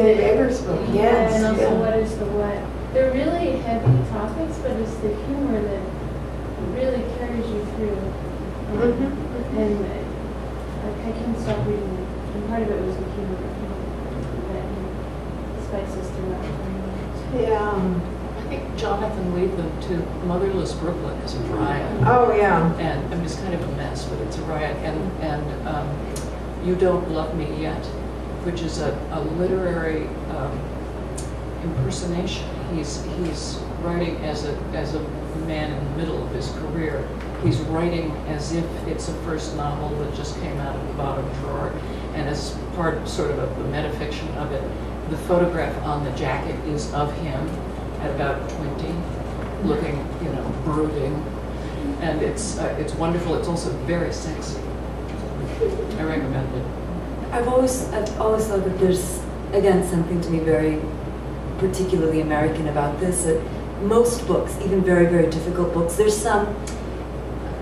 Dave Eggers' book, yes. And also What is the What? They're really heavy topics, but it's the humor that really carries you through. And I couldn't stop reading it. And part of it was the humor that spices throughout. Yeah. I think Jonathan Lethem to Motherless Brooklyn is a riot. Oh, yeah. And I mean, it's kind of a mess, but it's a riot. And You Don't Love Me Yet, which is a literary impersonation. He's writing as a man in the middle of his career. He's writing as if it's a first novel that just came out of the bottom drawer, and as part sort of the metafiction of it, the photograph on the jacket is of him at about 20, looking, brooding, and it's wonderful. It's also very sexy. I recommend it. I've always thought that there's, again, something to me very particularly American about this. That most books, even very, very difficult books, there's some,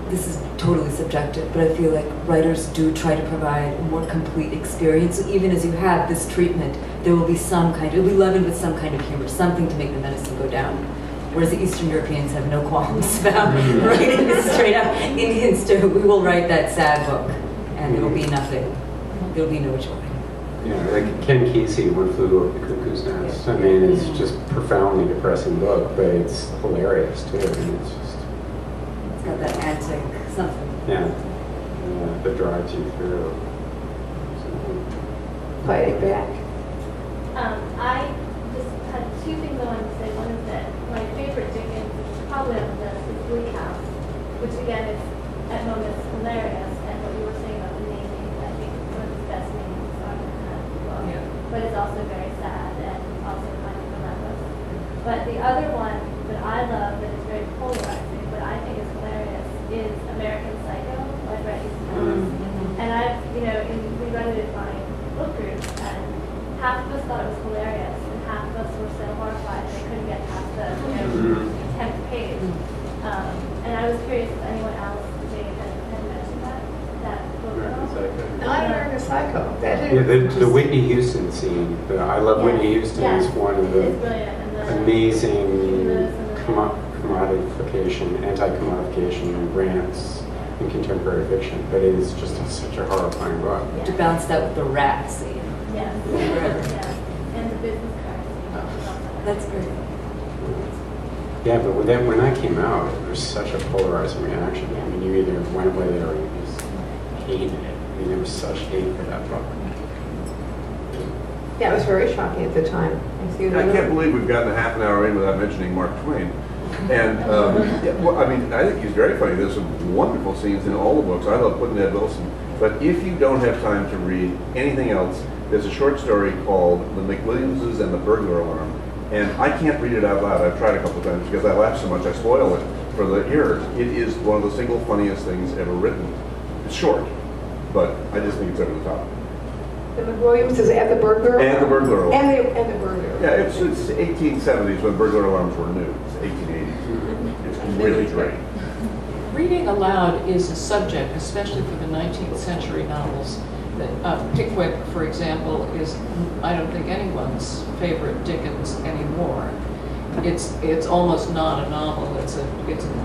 this is totally subjective, but I feel like writers do try to provide a more complete experience. So even as you have this treatment, there will be it'll be leavened with some kind of humor, something to make the medicine go down. Whereas the Eastern Europeans have no qualms about writing this straight up. Indians do. We will write that sad book, and there will be nothing. There will be no joy. Yeah, like Ken Kesey, One Flew Over the Cuckoo's Nest. I mean, it's just a profoundly depressing book, but it's hilarious too. I mean, it's got that antic something. Yeah, that drives you through. Fighting back. I just had two things I wanted to say. One is that my favorite Dickens, probably on the list, is Bleak House, which again is at moments hilarious, and what you were saying about the naming, I think it's one of his best namings I've ever had as well. Yeah. But it's also very sad and also kind of relentless. But the other one that I love that is very polarizing, but I think is hilarious, is American Psycho by Bret Easton Ellis. And I've, we read it in my book group, and half of us thought it was hilarious, and half of us were so horrified they couldn't get past the 10th page. And I was curious if anyone else, Jane, had mentioned that book at all. Not American Psycho. Yeah, the Whitney Houston scene. I love Whitney Houston. Is one of the amazing commodification, anti-commodification rants in contemporary fiction. But it is just such a horrifying book. Yeah. To balance that with the rat scene. Yes. Yeah. And the business card scene. That's great. Yeah, but when that came out, there was such a polarizing reaction. I mean, you either went with it or you just hated it. I mean, there was such hate for that book. Yeah, it was very shocking at the time. I can't believe we've gotten a half an hour in without mentioning Mark Twain. And, I think he's very funny. There's some wonderful scenes in all the books. I love Pudd'nhead Wilson. But if you don't have time to read anything else, there's a short story called The McWilliamses and the Burglar Alarm. And I can't read it out loud. I've tried a couple of times because I laugh so much I spoil it for the hearers. It is one of the single funniest things ever written. It's short, but I just think it's over the top. The McWilliamses and the Burglar Alarm? And the Burglar Alarm. And the Burglar Alarm. Yeah, it's 1870s when burglar alarms were new. It's 1880s. It's really great. Reading aloud is a subject, especially for the 19th century novels. Pickwick, for example, is, I don't think, anyone's favorite Dickens anymore. It's almost not a novel. It's a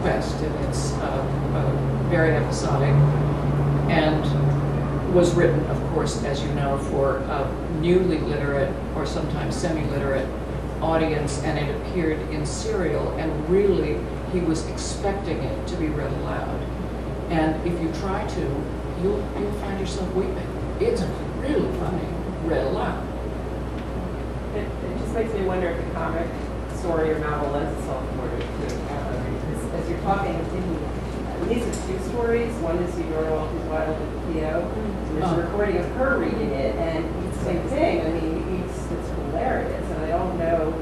quest, and it's very episodic, and was written, of course, as you know, for a newly literate or sometimes semi-literate audience, and it appeared in serial, and really he was expecting it to be read aloud. And if you try to, you'll find yourself weeping. It's really funny, read aloud. It just makes me wonder if the comic story or novel lends itself more to as you're talking, I'm thinking, these are two stories. One is Theodore Walton's Wild with P.O. There's a recording of her reading it, and it's the same thing. I mean, it's hilarious, and I don't know,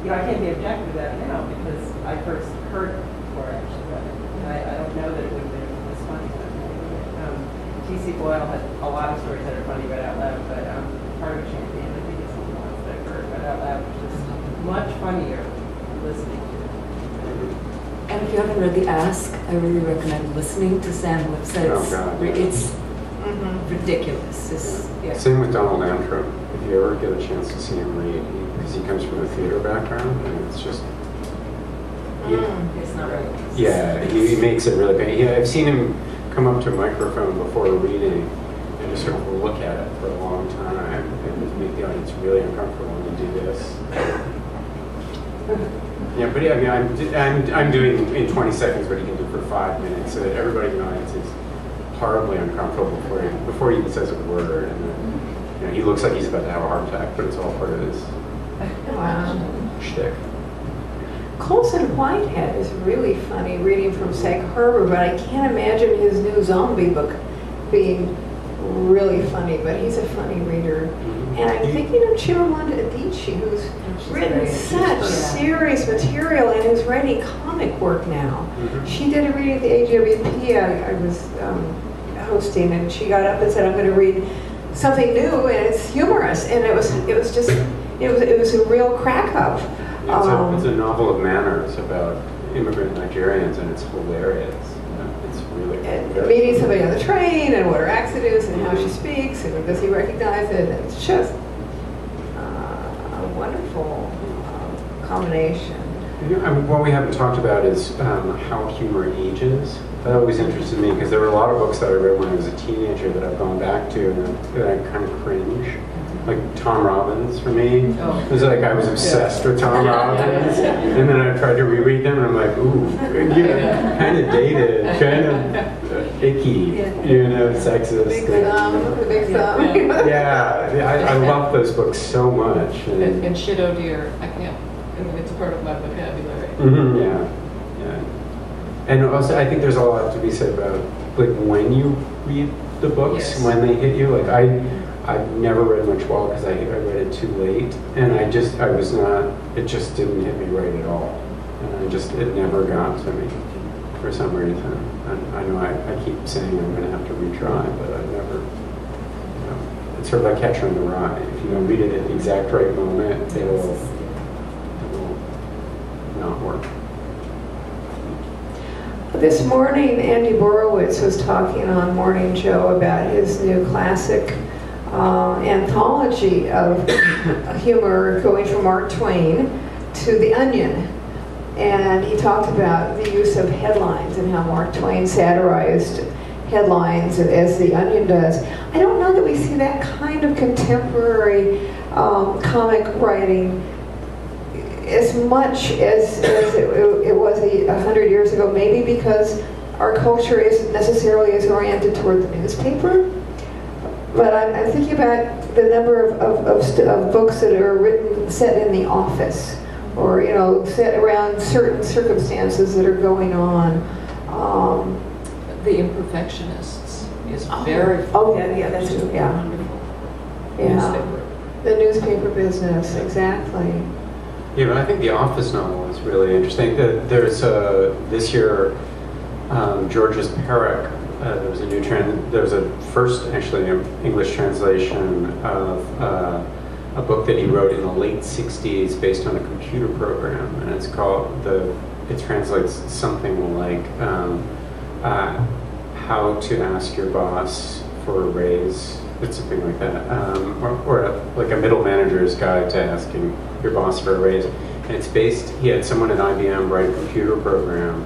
I can't be objective to that now because I first heard it before I actually read it. And I don't know that it would have been as funny. T.C. Boyle had a lot of stories that are funny read out loud, but Part of a Champion, I think it's the ones that I've heard read out loud, which is much funnier listening to. And if you haven't read The Ask, I really recommend listening to Sam Lipset's. Oh, God. ridiculous. Yeah. Same with Donald Antrim. If you ever get a chance to see him read, because he comes from a theater background, and it's just, It's not right. yeah, he makes it really good. Yeah, I've seen him come up to a microphone before reading and just sort of look at it for a long time and make the audience really uncomfortable when you do this. Yeah, but yeah, I mean, I'm doing in 20 seconds what he can do for 5 minutes, so that everybody in the audience is horribly uncomfortable before he even says a word, and then, you know, he looks like he's about to have a heart attack, but it's all part of his shtick. Colson Whitehead is really funny reading from Sag Harbor, but I can't imagine his new zombie book being really funny, but he's a funny reader. And I'm thinking of Chimamanda Adichie, who's written such serious material and is writing comic work now. She did a reading at the AGWP I was hosting, and she got up and said, I'm going to read something new, and it's humorous. And it was a real crack up. It's a novel of manners about immigrant Nigerians, and it's hilarious. It's really and meeting somebody on the train, and what her accent is, and how she speaks, and does he recognize it? And it's just a wonderful combination. What we haven't talked about is how humor ages. That always interested me, because there were a lot of books that I read when I was a teenager that I've gone back to and that I kind of cringe. Like Tom Robbins for me. It was like I was obsessed with Tom Robbins, and then I tried to reread them, and I'm like, ooh, kind of dated, kind of icky, sexist. Big thumb. Yeah, I love those books so much. And shit, oh dear, I can't. I mean, it's part of my vocabulary. Yeah. And also, I think there's a lot to be said about like when you read the books, when they hit you. Like I've never read Much Wall because I read it too late, and it just didn't hit me right at all. And it never got to me for some reason. And I know I keep saying I'm going to have to retry, but I never, it's sort of like Catcher in the Rye. If you don't read it at the exact right moment, it will not work. This morning, Andy Borowitz was talking on Morning Joe about his new classic anthology of humor going from Mark Twain to The Onion. And he talked about the use of headlines and how Mark Twain satirized headlines as The Onion does. I don't know that we see that kind of contemporary comic writing as much as it was 100 years ago, maybe because our culture isn't necessarily as oriented toward the newspaper. But I'm thinking about the number of books that are written set in the office, or set around certain circumstances that are going on. The Imperfectionists is very that's true. wonderful. Yeah, the newspaper business, exactly. Yeah, but I think the Office novel is really interesting. There's this year, George's Perrick. There was a first actually English translation of a book that he wrote in the late '60s based on a computer program, and it's called it translates something like How to Ask Your Boss for a Raise. It's something like that, or like a middle manager's guide to asking your boss for a raise. And it's based. He had someone at IBM write a computer program,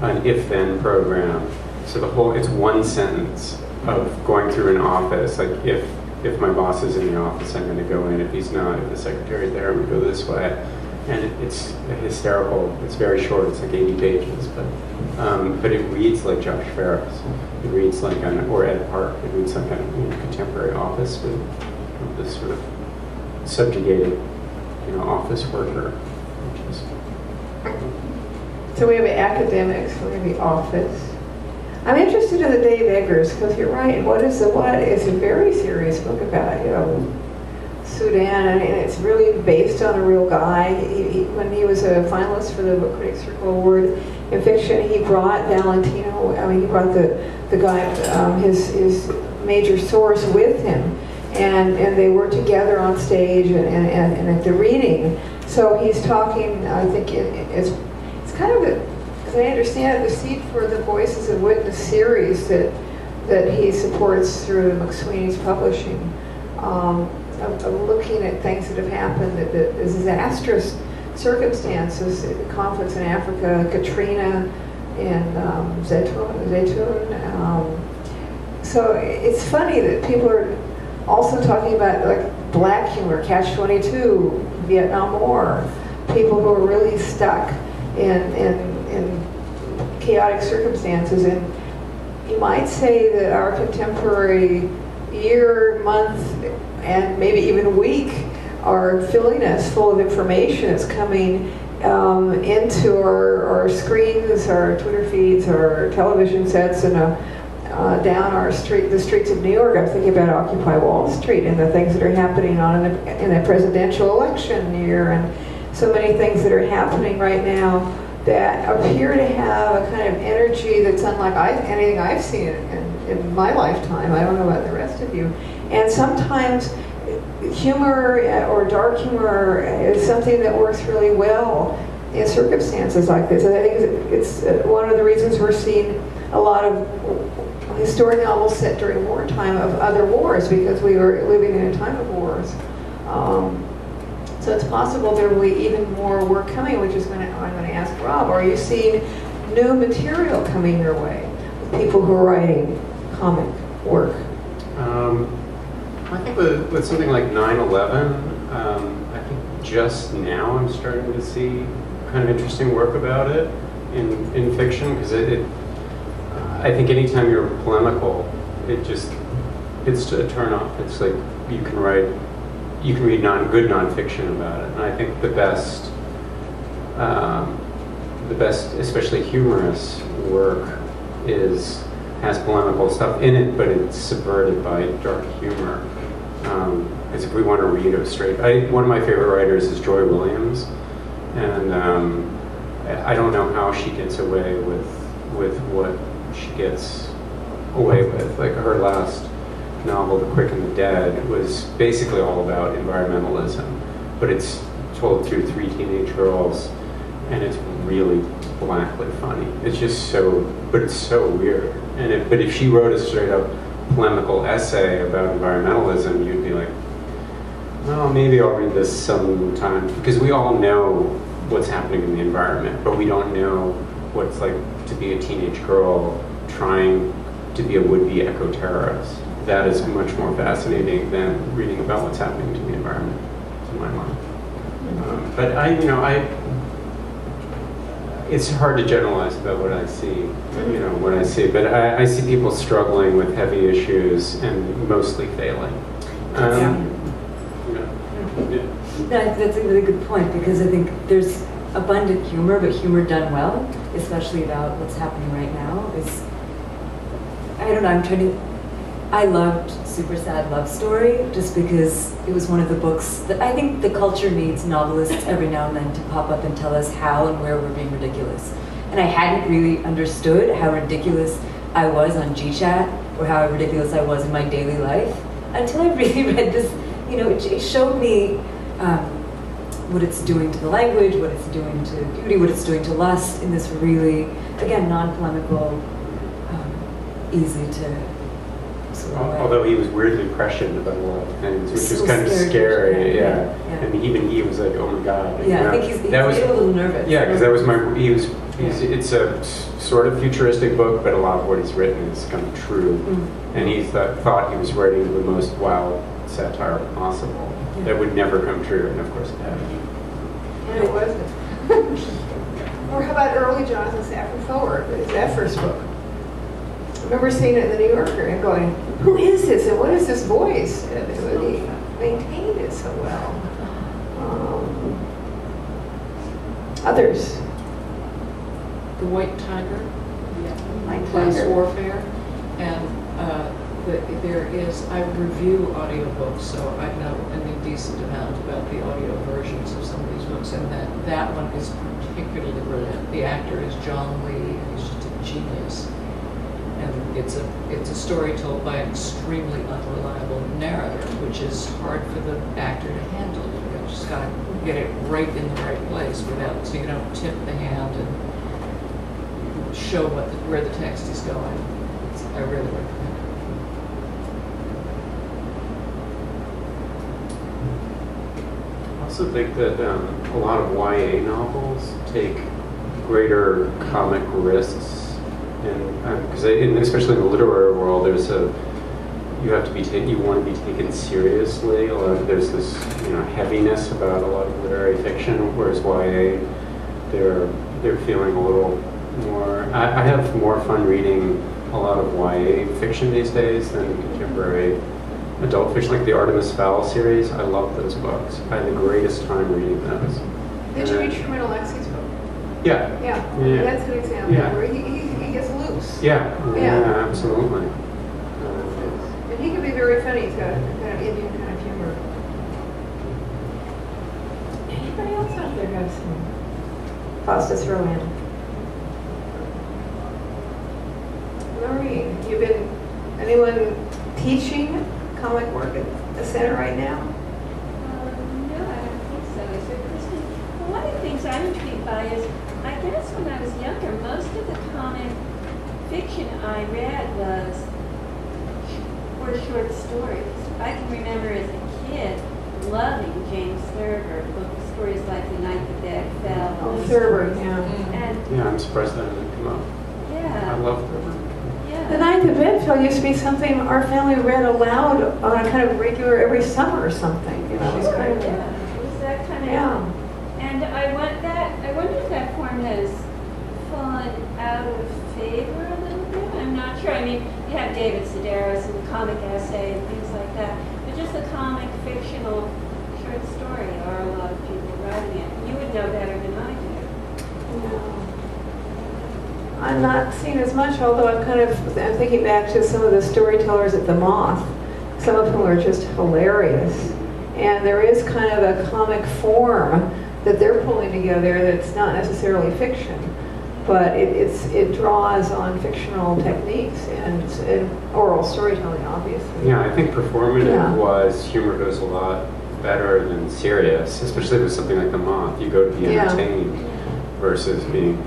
an if-then program. So it's one sentence of going through an office, like if my boss is in the office, I'm going to go in. If he's not, if the secretary's there, I'm going to go this way. And it's hysterical. It's very short. It's like 80 pages, but it reads like Josh Ferris. It reads like or Ed Park. It reads like a contemporary office with this sort of subjugated, office worker. So we have academics, we have the office. I'm interested in the Dave Eggers, because you're right. What is the What is a very serious book about, Sudan, and it's really based on a real guy. When he was a finalist for the Book Critics Circle Award in fiction, he brought Valentino. He brought the guy, his major source, with him, and they were together on stage and at the reading. So he's talking. I think it's kind of as I understand it, the Seed for the Voices of Witness series that that he supports through McSweeney's Publishing, of looking at things that have happened, the disastrous circumstances, conflicts in Africa, Katrina and Zaytoun. So it's funny that people are also talking about like black humor, Catch-22, Vietnam War, people who are really stuck in chaotic circumstances. And you might say that our contemporary year, month, and maybe even week are filling us full of information that's coming into our screens, our Twitter feeds, our television sets, and down the streets of New York. I'm thinking about Occupy Wall Street and the things that are happening in a presidential election year, and so many things that are happening right now that appear to have a kind of energy that's unlike anything I've seen in my lifetime. I don't know about the rest of you. And sometimes humor or dark humor is something that works really well in circumstances like this. And I think it's one of the reasons we're seeing a lot of historic novels set during wartime of other wars, because we were living in a time of wars. So it's possible there will be even more work coming, which is I'm going to ask Rob, are you seeing new material coming your way? People who are writing comic work? I think with something like 9/11, I think just now I'm starting to see kind of interesting work about it in fiction, because I think anytime you're polemical, it's a turn off. It's like you can read good nonfiction about it, and I think the best, especially humorous work, has polemical stuff in it, but it's subverted by dark humor. Because if we want to read a straight, one of my favorite writers is Joy Williams, and I don't know how she gets away with what she gets away with. Like her last novel, The Quick and the Dead, was basically all about environmentalism, but it's told through 3 teenage girls, and it's really blackly funny. It's just but it's so weird. But if she wrote a straight up polemical essay about environmentalism, you'd be like, well, maybe I'll read this sometime, because we all know what's happening in the environment, but we don't know what it's like to be a teenage girl trying to be a would-be eco-terrorist. That is much more fascinating than reading about what's happening to the environment, to my mind. But it's hard to generalize about what I see, but I see people struggling with heavy issues and mostly failing. No, that's a really good point, because I think there's abundant humor, but humor done well, especially about what's happening right now, I loved Super Sad Love Story, just because it was one of the books that I think the culture needs novelists every now and then to pop up and tell us how and where we're being ridiculous. And I hadn't really understood how ridiculous I was on GChat, or how ridiculous I was in my daily life, until I really read this. It showed me what it's doing to the language, what it's doing to beauty, what it's doing to lust, in this really, again, non-polemical, easy to sort of way. Although he was weirdly prescient about a lot of things, which was kind of scary. Yeah. And even he was like, "Oh my God." Yeah, I think he's a little nervous. Yeah, because that was it's a sort of futuristic book, but a lot of what he's written is kind of true. And he thought he was writing the most wild satire possible that would never come true, and of course it had. And it wasn't. Or how about early Jonathan Safran Foer, that first book? I remember seeing it in the New Yorker and going, who is this and what is this voice? And he maintained it so well. Others? The White Tiger, White Class Tiger. Warfare, and I review audiobooks, so I know an indecent amount about the audio versions of some of these books, and that one is particularly brilliant. The actor is John Lee, and he's just a genius. And it's a story told by an extremely unreliable narrator, which is hard for the actor to handle. You just got to get it right in the right place so you don't tip the hand and show where the text is going. I really recommend it. also think that a lot of YA novels take greater comic risks, and because especially in the literary world, there's you have to be you want to be taken seriously. There's this heaviness about a lot of literary fiction, whereas YA, they're feeling a little more. I have more fun reading a lot of YA fiction these days than contemporary adult fiction, like the Artemis Fowl series. I love those books. I had the greatest time reading those. Did you read Truman Alexi's book? Yeah. Yeah. That's an example where he gets loose. Yeah, absolutely. And he can be very funny. He's got a kind of Indian kind of humor. Anybody else out there have some thoughts to throw in? Maureen, anyone teaching comic work at the center right now? No, I don't think so. Is there, Kristen? Well, one of the things I'm intrigued by is, I guess when I was younger, most of the comic fiction I read were short stories. I can remember as a kid loving James Thurber, stories like The Night the Bed Fell. Oh, Thurber, yeah. And I'm surprised that didn't come up. yeah. I love Thurber. The Night the Bed Fell used to be something our family read aloud on a kind of regular every summer or something. It was kind of, It was that kind of. yeah. And I wonder if that form has fallen out of favor a little bit. I'm not sure. I mean, you have David Sedaris and the comic essay and things like that, but just the comic fictional short story, are a lot of people writing it. You would know better than I do. I'm not seeing as much, although I'm thinking back to some of the storytellers at the Moth, some of whom are just hilarious. And there is kind of a comic form that they're pulling together that's not necessarily fiction, but it draws on fictional techniques and oral storytelling, obviously. Yeah, I think performative-wise, humor goes a lot better than serious, especially with something like The Moth. You go to be entertained versus being,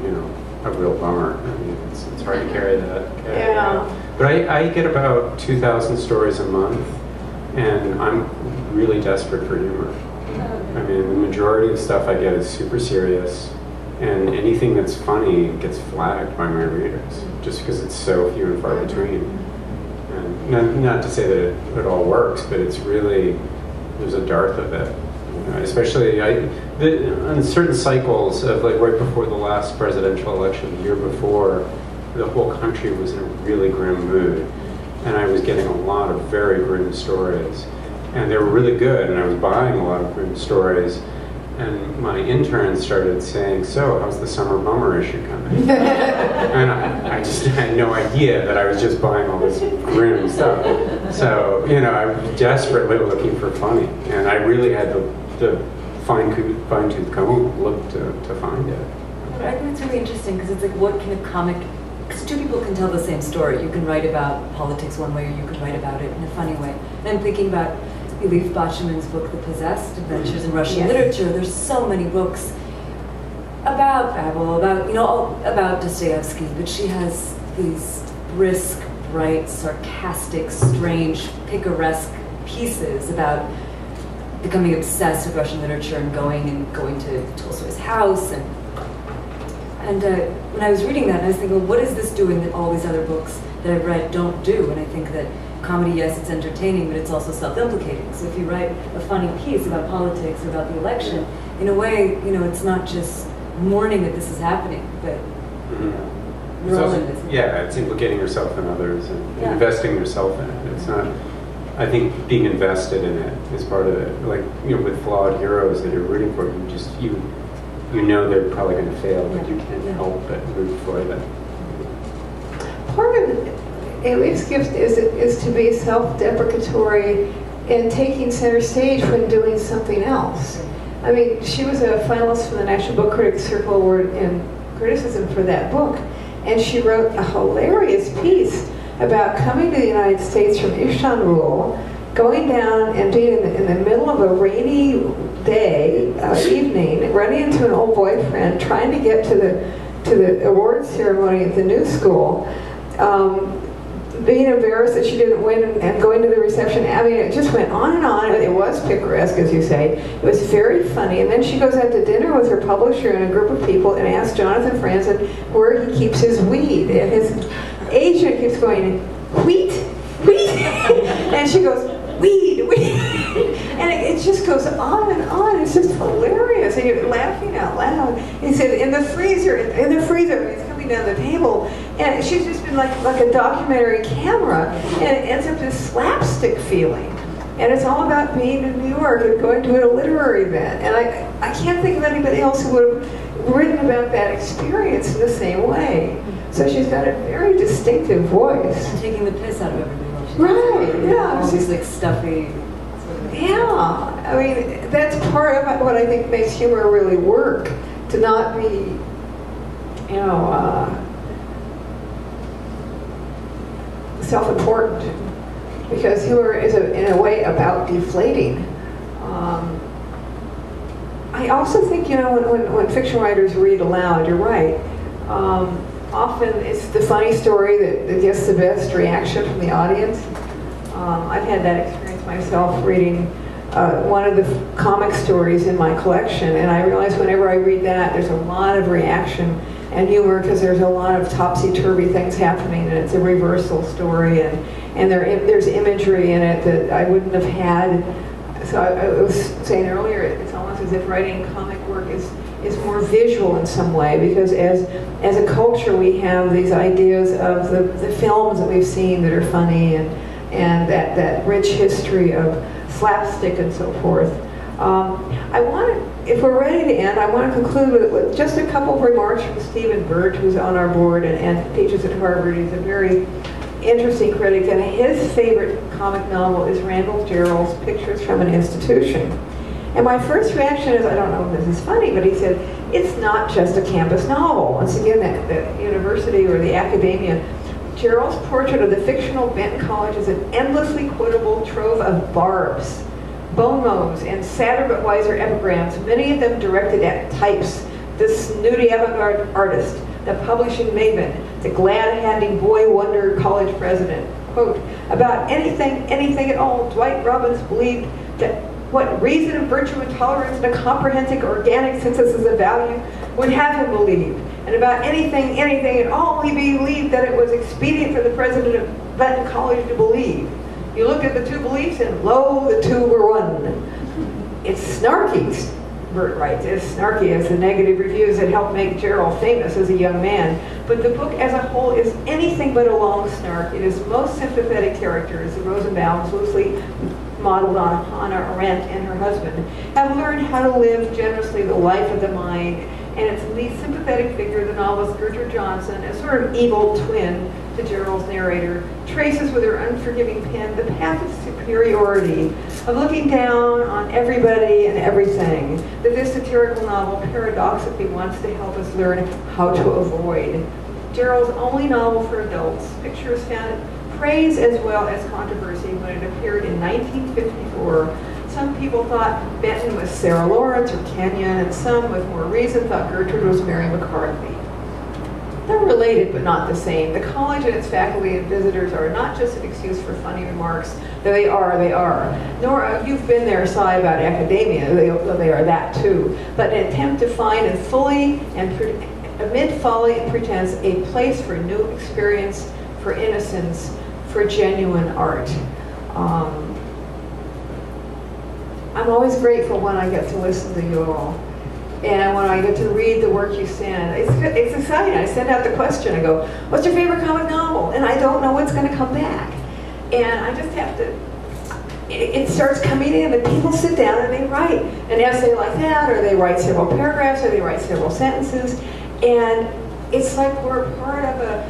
a real bummer. I mean, it's hard to carry that. Out. But I get about 2,000 stories a month, and I'm really desperate for humor. I mean, the majority of the stuff I get is super serious, and anything that's funny gets flagged by my readers, just because it's so few and far between. And not to say that it all works, but it's really, there's a dearth of it. Especially on certain cycles of right before the last presidential election, the year before, the whole country was in a really grim mood, and I was getting a lot of very grim stories, and they were really good, and I was buying a lot of grim stories, and my interns started saying, "So, how's the summer bummer issue coming?" And I just had no idea that I was just buying all this grim stuff. So, I was desperately looking for funny, and I really had the fine-tooth comb look to find it. I think it's really interesting because it's like, what can a comic, because two people can tell the same story. You can write about politics one way, or you can write about it in a funny way. And I'm thinking about Elif Bachman's book, The Possessed Adventures in Russian Literature. There's so many books about Babel, about Dostoevsky, but she has these brisk, bright, sarcastic, strange, picaresque pieces about becoming obsessed with Russian literature and going to Tolstoy's house. And when I was reading that, I was thinking, well, what is this doing that all these other books that I've read don't do? And I think that comedy, yes, it's entertaining, but it's also self-implicating. So if you write a funny piece about politics or about the election, in a way, it's not just mourning that this is happening, but you're all in this. Yeah, it's implicating yourself and others and investing yourself in it. It's not. I think being invested in it is part of it. Like, with flawed heroes that you're rooting for, you know they're probably going to fail, but you can't help but root for them. Part of Elif's gift is to be self-deprecatory and taking center stage when doing something else. I mean, she was a finalist for the National Book Critics Circle Award in criticism for that book, and she wrote a hilarious piece about coming to the United States from Istanbul, going down and being in the middle of a rainy day, evening, running into an old boyfriend, trying to get to the awards ceremony at the new school. being embarrassed that she didn't win and going to the reception. I mean, it just went on and on. It was picaresque, as you say. It was very funny. And then she goes out to dinner with her publisher and a group of people and asks Jonathan Franzen where he keeps his weed. And his agent keeps going, wheat, wheat. And she goes, weed, weed. And it just goes on and on. It's just hilarious. And you're laughing out loud. He said, in the freezer, it's coming down the table. And she's just been like a documentary camera. And it ends up this slapstick feeling. And it's all about being in New York and going to a literary event. And I can't think of anybody else who would have written about that experience in the same way. So she's got a very distinctive voice. And taking the piss out of everybody. Right, yeah. All these like stuffy. Yeah, I mean, that's part of what I think makes humor really work. To not be, you know, self-important. Because humor is, in a way, about deflating. I also think, you know, when fiction writers read aloud, you're right. Often it's the funny story that gets the best reaction from the audience. I've had that experience myself reading one of the comic stories in my collection, and I realize whenever I read that, there's a lot of reaction and humor because there's a lot of topsy-turvy things happening, and it's a reversal story, and there's imagery in it that I wouldn't have had. So I was saying earlier, it's almost as if writing comic work is more visual in some way, because as a culture we have these ideas of the films that we've seen that are funny and that rich history of slapstick and so forth. If we're ready to end, I want to conclude with just a couple of remarks from Stephen Byrd, who's on our board and teaches at Harvard. He's a very interesting critic, and his favorite comic novel is Randall Jarrell's Pictures from an Institution. And my first reaction is, I don't know if this is funny, but he said, it's not just a campus novel. Once again, that university or the academia. Jarrell's portrait of the fictional Benton College is an endlessly quotable trove of barbs, bon mots, and sadder but wiser epigrams, many of them directed at types, the snooty avant-garde artist, the publishing maven, the glad-handing boy wonder college president. Quote, about anything at all, Dwight Robbins believed that what reason and virtue and tolerance and a comprehensive organic synthesis of value would have him believe. And about anything at all, he believed that it was expedient for the president of Benton College to believe. You looked at the two beliefs and lo, the two were one. It's snarky, Byrd writes, as snarky as the negative reviews that helped make Jarrell famous as a young man. But the book as a whole is anything but a long snark. It is most sympathetic characters, the Rosenbaums, loosely modeled on Hannah Arendt and her husband, have learned how to live generously the life of the mind, and its least sympathetic figure, the novelist Gertrude Johnson, a sort of evil twin to Jarrell's narrator, traces with her unforgiving pen the path of superiority, of looking down on everybody and everything, that this satirical novel paradoxically wants to help us learn how to avoid. Jarrell's only novel for adults, Pictures found praise as well as controversy when it appeared in 1954. Some people thought Benton was Sarah Lawrence or Kenyon, and some, with more reason, thought Gertrude was Mary McCarthy. They're related but not the same. The college and its faculty and visitors are not just an excuse for funny remarks. They are. Nora, you've been there, Cy, about academia. They are that too. But an attempt to find and fully, and amid folly and pretense, a place for new experience, for innocence, for genuine art. I'm always grateful when I get to listen to you all. And when I get to read the work you send, it's exciting. I send out the question, I go, what's your favorite comic novel? And I don't know what's going to come back. And I just have to, it starts coming in, and people sit down and they write an essay like that, or they write several paragraphs, or they write several sentences. And it's like we're part of a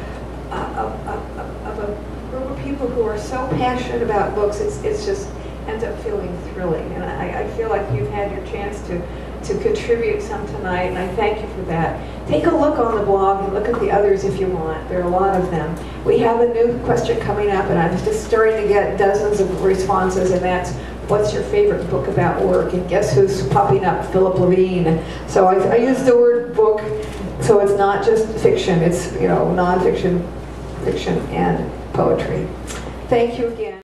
group of people who are so passionate about books, it's just ends up feeling thrilling. And I feel like you've had your chance to contribute some tonight, and I thank you for that. Take a look on the blog and look at the others if you want. There are a lot of them. We have a new question coming up, and I'm just starting to get dozens of responses, and that's, what's your favorite book about work? And guess who's popping up? Philip Levine. So I use the word book, so it's not just fiction, it's, you know, nonfiction, fiction and poetry. Thank you again.